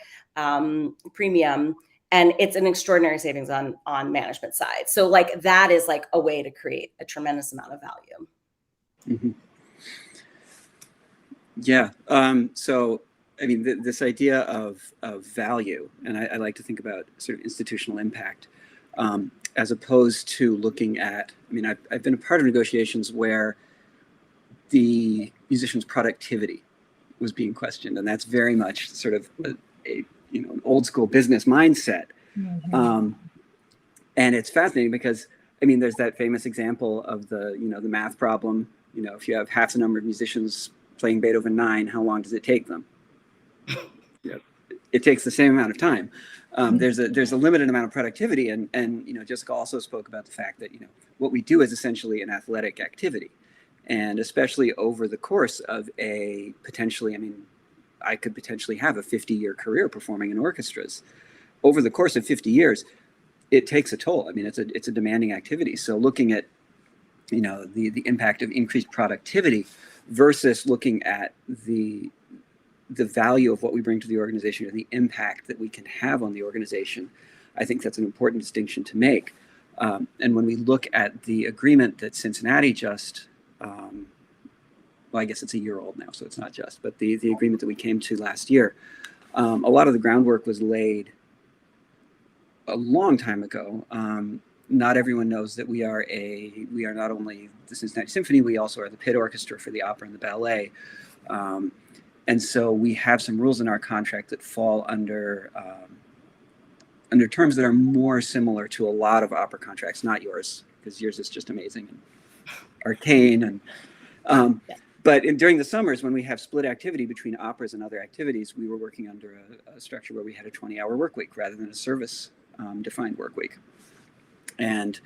premium. And it's an extraordinary savings on management side. So like that is like a way to create a tremendous amount of value. Mm-hmm. Yeah. So, I mean, this idea of value, and I like to think about sort of institutional impact, as opposed to looking at, I mean, I've been a part of negotiations where the musician's productivity was being questioned. And that's very much sort of an old school business mindset. Mm-hmm. And it's fascinating because, I mean, there's that famous example of the math problem. If you have half the number of musicians playing Beethoven 9, how long does it take them? It takes the same amount of time. There's a limited amount of productivity. And Jessica also spoke about the fact that, what we do is essentially an athletic activity. And especially over the course of a potentially, I mean, I could potentially have a 50-year career performing in orchestras. Over the course of 50 years, it takes a toll. I mean, it's a demanding activity. So looking at, the impact of increased productivity versus looking at the value of what we bring to the organization or the impact that we can have on the organization, I think that's an important distinction to make. And when we look at the agreement that Cincinnati just, well, I guess it's a year old now, so it's not just, but the agreement that we came to last year, a lot of the groundwork was laid a long time ago. Not everyone knows that we are not only the Cincinnati Symphony, we also are the pit orchestra for the opera and the ballet. And so we have some rules in our contract that fall under terms that are more similar to a lot of opera contracts, not yours, because yours is just amazing and arcane. And but during the summers, when we have split activity between operas and other activities, we were working under a structure where we had a 20-hour work week rather than a service defined work week. And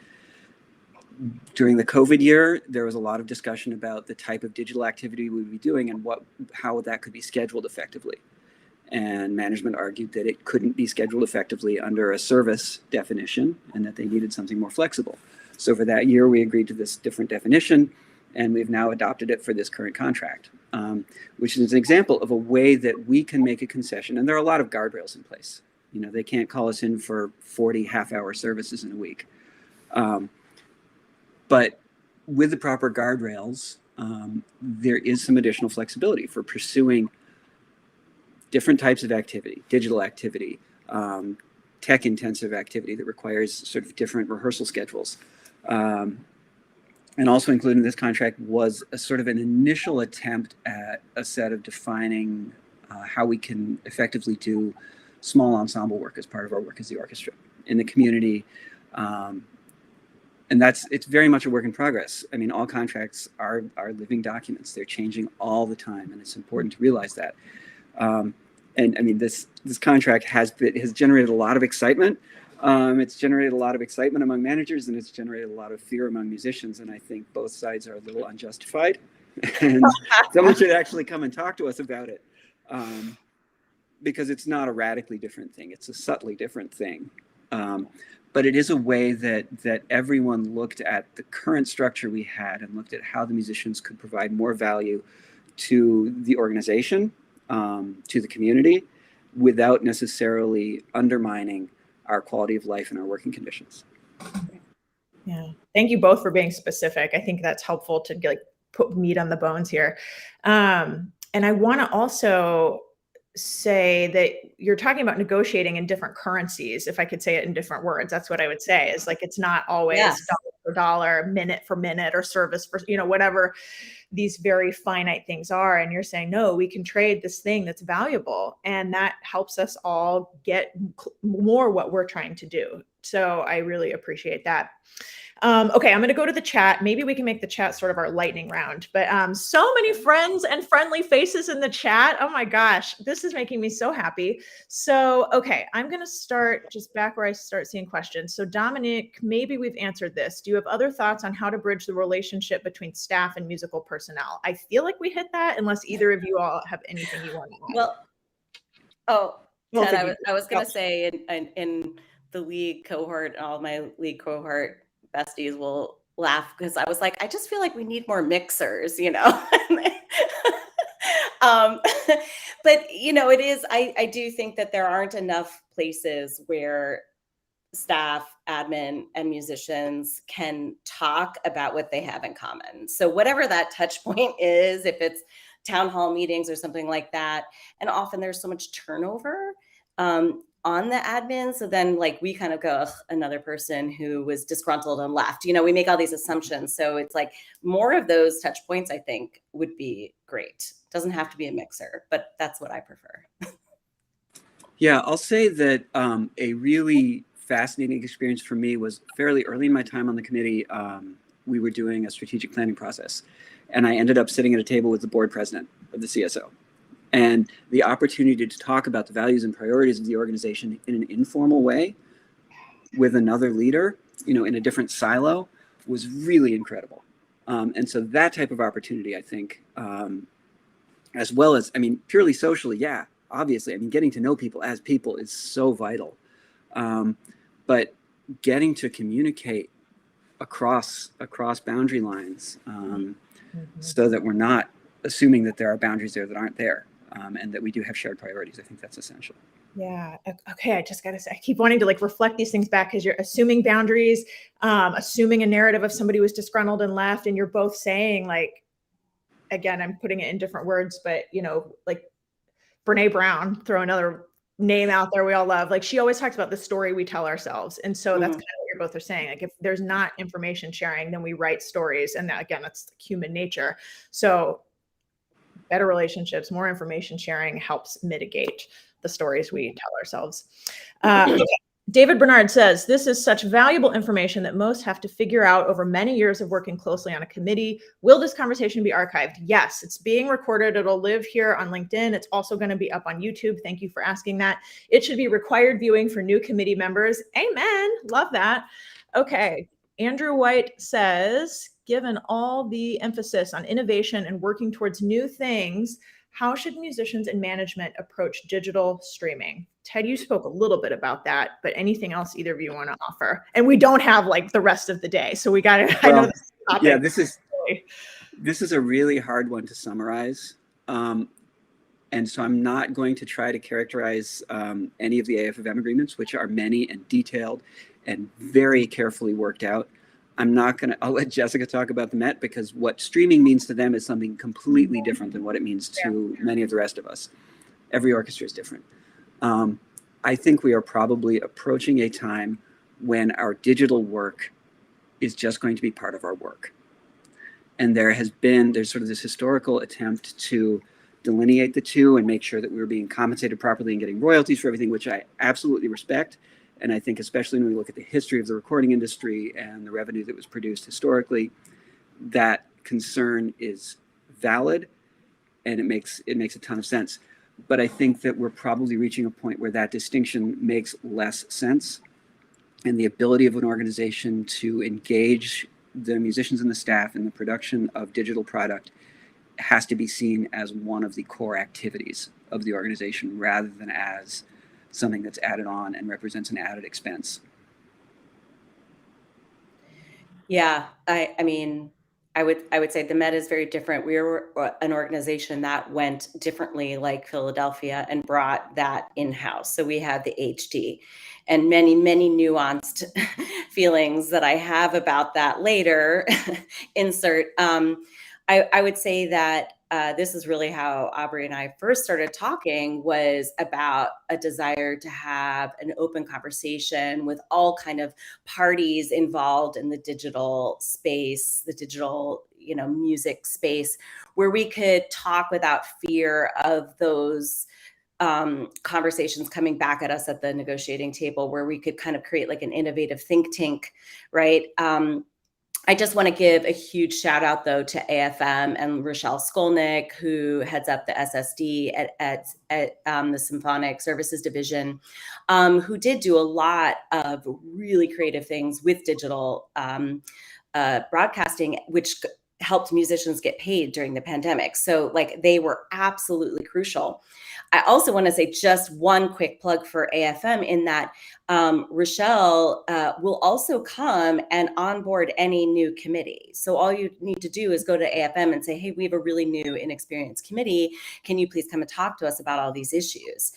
during the COVID year, there was a lot of discussion about the type of digital activity we would be doing and how that could be scheduled effectively. And management argued that it couldn't be scheduled effectively under a service definition and that they needed something more flexible. So for that year, we agreed to this different definition, and we've now adopted it for this current contract, which is an example of a way that we can make a concession. And there are a lot of guardrails in place. They can't call us in for 40 half-hour services in a week. But with the proper guardrails, there is some additional flexibility for pursuing different types of activity, digital activity, tech-intensive activity that requires sort of different rehearsal schedules. And also included in this contract was a sort of an initial attempt at a set of defining how we can effectively do small ensemble work as part of our work as the orchestra in the community. And it's very much a work in progress. I mean, all contracts are living documents. They're changing all the time, and it's important to realize that. And I mean, this contract has generated a lot of excitement. It's generated a lot of excitement among managers, and it's generated a lot of fear among musicians. And I think both sides are a little unjustified. And someone should actually come and talk to us about it, because it's not a radically different thing. It's a subtly different thing. But it is a way that everyone looked at the current structure we had and looked at how the musicians could provide more value to the organization, to the community, without necessarily undermining our quality of life and our working conditions. Yeah. Thank you both for being specific. I think that's helpful to put meat on the bones here. And I want to also say that you're talking about negotiating in different currencies. If I could say it in different words, that's what I would say, is like, it's not always dollar for dollar, minute for minute, or service for, whatever these very finite things are. And you're saying, no, we can trade this thing that's valuable. And that helps us all get more what we're trying to do. So I really appreciate that. Okay, I'm going to go to the chat. Maybe we can make the chat sort of our lightning round. But so many friends and friendly faces in the chat. Oh my gosh, this is making me so happy. So, okay, I'm going to start just back where I start seeing questions. So, Dominic, maybe we've answered this. Do you have other thoughts on how to bridge the relationship between staff and musical personnel? I feel like we hit that, unless either of you all have anything you want to add. Well, Both Ted, of you. I was going to say in the league cohort, all my league cohort besties will laugh because I was like, I just feel like we need more mixers, you know. um, but it is. I do think that there aren't enough places where staff, admin, and musicians can talk about what they have in common. So whatever that touch point is, if it's town hall meetings or something like that, and often there's so much turnover on the admin. So then like we kind of go, ugh, another person who was disgruntled and left. We make all these assumptions. So it's like more of those touch points, I think, would be great. Doesn't have to be a mixer, but that's what I prefer. Yeah, I'll say that a really fascinating experience for me was fairly early in my time on the committee. We were doing a strategic planning process, and I ended up sitting at a table with the board president of the CSO. And the opportunity to talk about the values and priorities of the organization in an informal way with another leader, in a different silo, was really incredible. And so that type of opportunity, I think, as well as, purely socially, yeah, obviously, getting to know people as people is so vital. But getting to communicate across boundary lines so that we're not assuming that there are boundaries there that aren't there, and that we do have shared priorities. I think that's essential. Yeah. Okay. I just got to say, I keep wanting to reflect these things back because you're assuming boundaries, assuming a narrative of somebody who was disgruntled and left. And you're both saying again, I'm putting it in different words, but Brene Brown, throw another name out there we all love. She always talks about the story we tell ourselves. And so that's kind of what you're both are saying. If there's not information sharing, then we write stories. And that, again, that's human nature. So better relationships, more information sharing helps mitigate the stories we tell ourselves. Okay. David Bernard says, this is such valuable information that most have to figure out over many years of working closely on a committee. Will this conversation be archived? Yes, it's being recorded. It'll live here on LinkedIn. It's also going to be up on YouTube. Thank you for asking that. It should be required viewing for new committee members. Amen. Love that. Okay. Andrew White says, given all the emphasis on innovation and working towards new things, how should musicians and management approach digital streaming? Ted, you spoke a little bit about that, but anything else either of you want to offer? And we don't have the rest of the day, so we got to. I know this is a topic. Yeah, this is a really hard one to summarize, and so I'm not going to try to characterize any of the AFFM agreements, which are many and detailed and very carefully worked out. I'll let Jessica talk about the Met, because what streaming means to them is something completely different than what it means to many of the rest of us. Every orchestra is different. I think we are probably approaching a time when our digital work is just going to be part of our work. And there's sort of this historical attempt to delineate the two and make sure that we're being compensated properly and getting royalties for everything, which I absolutely respect. And I think especially when we look at the history of the recording industry and the revenue that was produced historically, that concern is valid, and it makes a ton of sense. But I think that we're probably reaching a point where that distinction makes less sense, and the ability of an organization to engage the musicians and the staff in the production of digital product has to be seen as one of the core activities of the organization rather than as something that's added on and represents an added expense. Yeah, I would say the Met is very different. We were an organization that went differently, like Philadelphia, and brought that in-house. So we had the HD, and many, many nuanced feelings that I have about that later. Insert. I would say that this is really how Aubrey and I first started talking, was about a desire to have an open conversation with all kind of parties involved in the digital space, the digital, music space, where we could talk without fear of those conversations coming back at us at the negotiating table where we could kind of create like an innovative think tank, right? I just want to give a huge shout out though to AFM and Rochelle Skolnick, who heads up the SSD at the Symphonic Services Division, who did do a lot of really creative things with digital broadcasting, which helped musicians get paid during the pandemic. So like they were absolutely crucial. I also want to say just one quick plug for AFM in that Rochelle will also come and onboard any new committee. So all you need to do is go to AFM and say, hey, we have a really new inexperienced committee. Can you please come and talk to us about all these issues?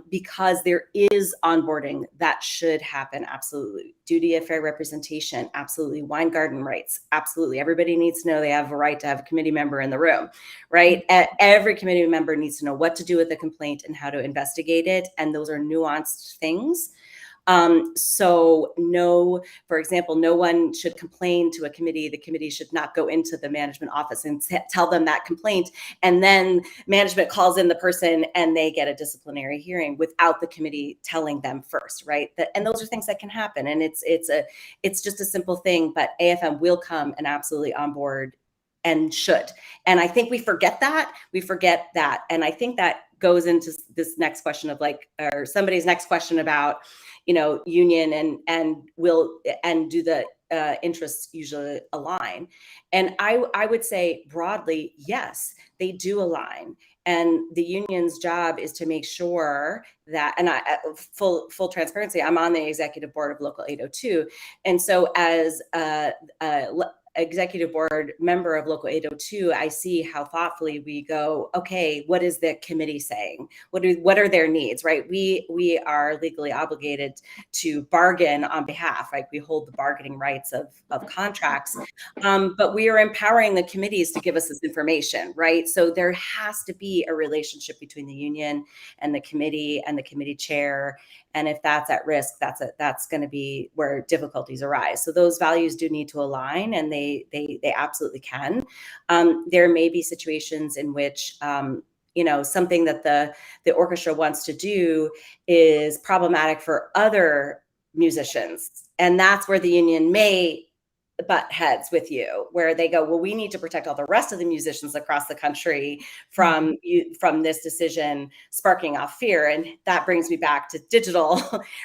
Because there is onboarding that should happen. Absolutely. Duty of fair representation. Absolutely. Wine garden rights. Absolutely. Everybody needs to know they have a right to have a committee member in the room, right? Every committee member needs to know what to do with the complaint and how to investigate it. And those are nuanced things. So no, for example, no one should complain to a committee. The committee should not go into the management office and tell them that complaint. And then management calls in the person and they get a disciplinary hearing without the committee telling them first, right? And those are things that can happen. And it's just a simple thing, but AFM will come and absolutely on board and should. And I think we forget that. And I think that goes into this next question of like, or somebody's next question about, union and do the interests usually align? And I would say broadly, yes, they do align. And the union's job is to make sure that, and full transparency, I'm on the executive board of Local 802. And so as executive board member of Local 802, I see how thoughtfully we go, okay, what is the committee saying? What are their needs, right? We are legally obligated to bargain on behalf, right? We hold the bargaining rights of contracts, but we are empowering the committees to give us this information, right? So there has to be a relationship between the union and the committee chair. And if that's at risk, that's going to be where difficulties arise. So those values do need to align, and they absolutely can. There may be situations in which something that the orchestra wants to do is problematic for other musicians, and that's where the union may butt heads with you, where they go, well, we need to protect all the rest of the musicians across the country from this decision sparking off fear. And that brings me back to digital,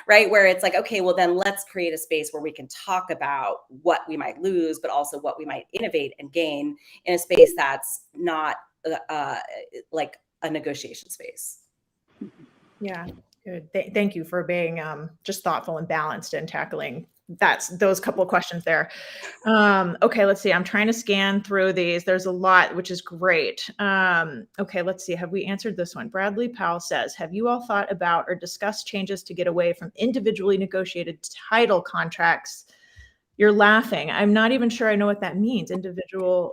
right? Where it's like, okay, well then let's create a space where we can talk about what we might lose, but also what we might innovate and gain in a space that's not like a negotiation space. Yeah, good. Thank you for being just thoughtful and balanced and tackling those couple of questions there. Okay, let's see. I'm trying to scan through these. There's a lot, which is great. Okay, let's see. Have we answered this one? Bradley Powell says, have you all thought about or discussed changes to get away from individually negotiated title contracts? You're laughing. I'm not even sure I know what that means. Individual.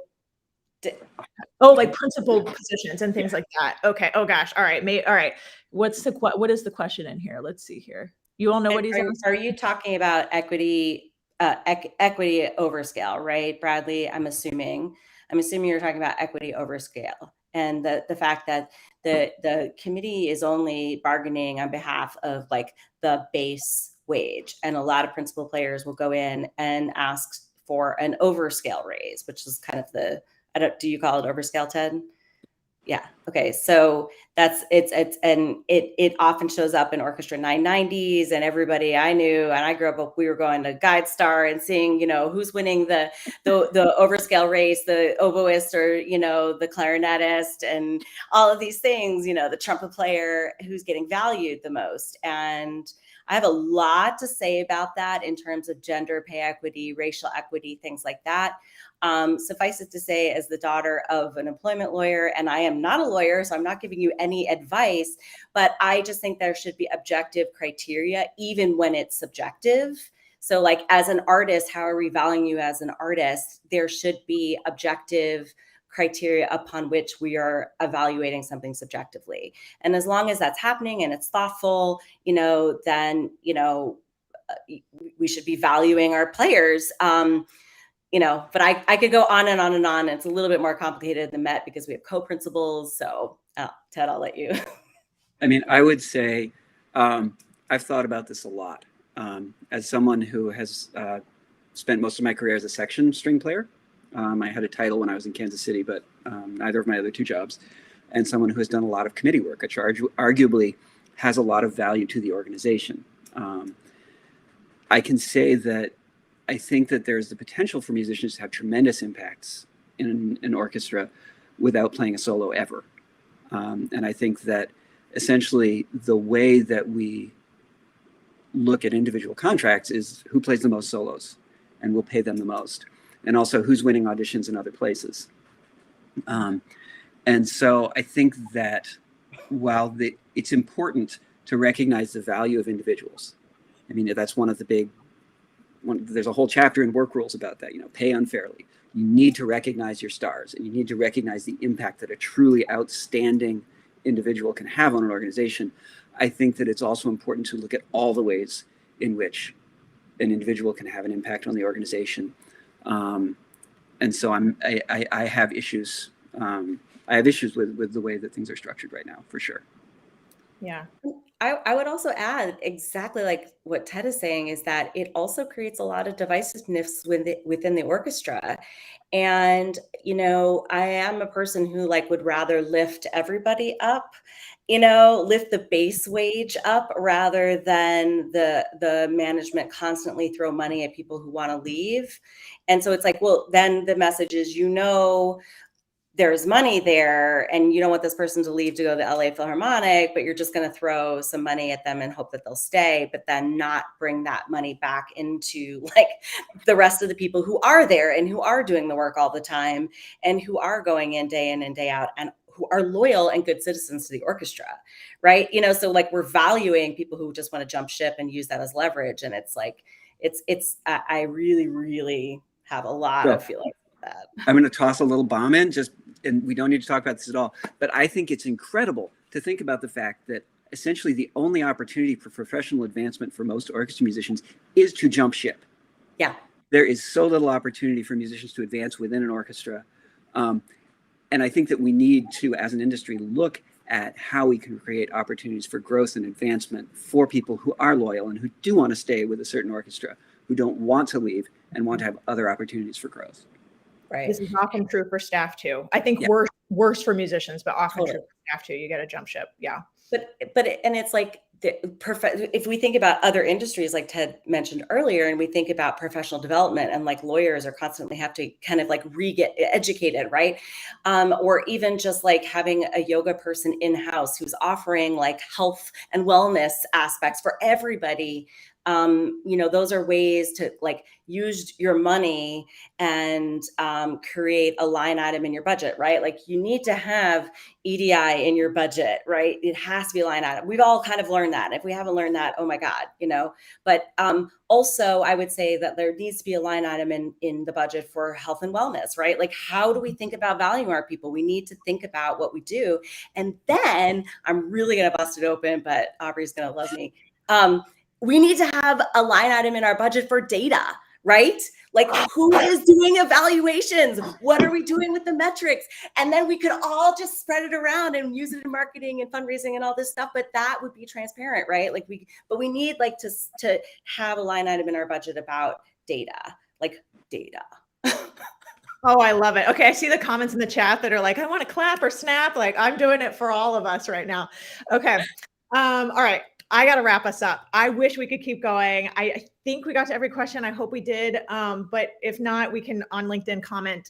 Oh, like principal positions and things like that. Okay. Oh gosh. All right. All right. What is the question in here? Let's see here. You all know what he's asking? Are you talking about equity overscale, right, Bradley? I'm assuming you're talking about equity overscale, and the fact that the committee is only bargaining on behalf of like the base wage, and a lot of principal players will go in and ask for an overscale raise, which is kind of do you call it overscale, Ted? Yeah. Okay. So it often shows up in orchestra 990s, and everybody I knew, and I grew up, we were going to Guide Star and seeing, who's winning the overscale race, the oboist or, the clarinetist and all of these things, the trumpet player who's getting valued the most. And I have a lot to say about that in terms of gender pay equity, racial equity, things like that. Suffice it to say, as the daughter of an employment lawyer, and I am not a lawyer, so I'm not giving you any advice, but I just think there should be objective criteria, even when it's subjective. So like as an artist, how are we valuing you as an artist? There should be objective criteria upon which we are evaluating something subjectively. And as long as that's happening and it's thoughtful, then, we should be valuing our players. But I could go on and on and on. It's a little bit more complicated than Met because we have co-principals. So Ted, I'll let you. I mean, I would say I've thought about this a lot. As someone who has spent most of my career as a section string player, I had a title when I was in Kansas City, but neither of my other two jobs, and someone who has done a lot of committee work, which arguably has a lot of value to the organization. I can say that I think that there's the potential for musicians to have tremendous impacts in an orchestra without playing a solo ever. And I think that essentially the way that we look at individual contracts is who plays the most solos, and we'll pay them the most. And also who's winning auditions in other places. And so I think that while it's important to recognize the value of individuals, I mean, that's one of the big, there's a whole chapter in work rules about that, pay unfairly. You need to recognize your stars, and you need to recognize the impact that a truly outstanding individual can have on an organization. I think that it's also important to look at all the ways in which an individual can have an impact on the organization. And so I have issues. I have issues with the way that things are structured right now, for sure. Yeah. I would also add exactly like what Ted is saying, is that it also creates a lot of divisiveness within the orchestra. And, I am a person who would rather lift everybody up, lift the base wage up rather than the management constantly throw money at people who want to leave. And so it's like, well, then the message is, there's money there and you don't want this person to leave to go to the LA Philharmonic, but you're just going to throw some money at them and hope that they'll stay, but then not bring that money back into the rest of the people who are there and who are doing the work all the time and who are going in and day out and who are loyal and good citizens to the orchestra, right? So we're valuing people who just want to jump ship and use that as leverage. And it's I really, really have a lot of feelings about that. I'm going to toss a little bomb in, and we don't need to talk about this at all, but I think it's incredible to think about the fact that essentially the only opportunity for professional advancement for most orchestra musicians is to jump ship. Yeah. There is so little opportunity for musicians to advance within an orchestra. And I think that we need to, as an industry, look at how we can create opportunities for growth and advancement for people who are loyal and who do want to stay with a certain orchestra, who don't want to leave and want to have other opportunities for growth. Right. This is often true for staff too. I think worse for musicians, but often true for staff too. You got to jump ship. Yeah. But it's if we think about other industries, like Ted mentioned earlier, and we think about professional development and lawyers are constantly have to kind of get educated, right? Or even just having a yoga person in-house who's offering health and wellness aspects for everybody. Those are ways to use your money and create a line item in your budget, right? You need to have EDI in your budget, right? It has to be a line item. We've all kind of learned that. If we haven't learned that, oh my God, but also I would say that there needs to be a line item in the budget for health and wellness, right? How do we think about valuing our people? We need to think about what we do. And then I'm really going to bust it open, but Aubrey's going to love me. We need to have a line item in our budget for data, right? Who is doing evaluations? What are we doing with the metrics? And then we could all just spread it around and use it in marketing and fundraising and all this stuff. But that would be transparent, right? We need to have a line item in our budget about data, data. Oh, I love it. Okay. I see the comments in the chat that are I want to clap or snap. I'm doing it for all of us right now. Okay. All right. I got to wrap us up. I wish we could keep going. I think we got to every question. I hope we did. But if not, we can on LinkedIn comment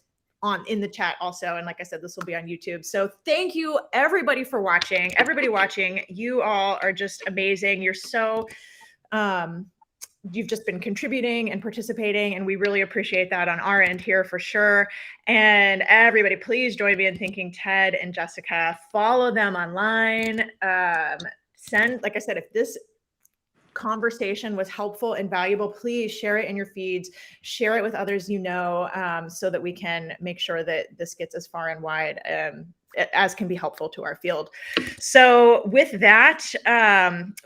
in the chat also. And like I said, this will be on YouTube. So thank you everybody for watching. Everybody watching, you all are just amazing. You're so, you've just been contributing and participating, and we really appreciate that on our end here for sure. And everybody, please join me in thanking Ted and Jessica. Follow them online. Like I said, if this conversation was helpful and valuable, please share it in your feeds, share it with others so that we can make sure that this gets as far and wide as can be helpful to our field. So with that,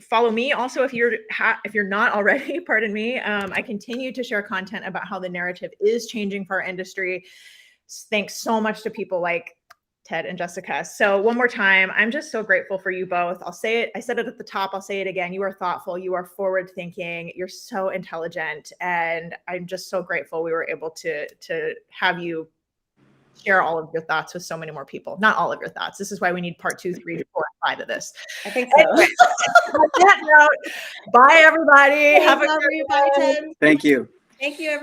follow me also if you're not already, pardon me. I continue to share content about how the narrative is changing for our industry. Thanks so much to people like Ted and Jessica. So one more time, I'm just so grateful for you both. I'll say it. I said it at the top. I'll say it again. You are thoughtful. You are forward thinking. You're so intelligent. And I'm just so grateful we were able to have you share all of your thoughts with so many more people. Not all of your thoughts. This is why we need part 2, 3, 4, and 5 of this. I think so. Anyway, on that note, bye everybody. Have a Bye, great day. Ted. Thank you. Thank you, everyone.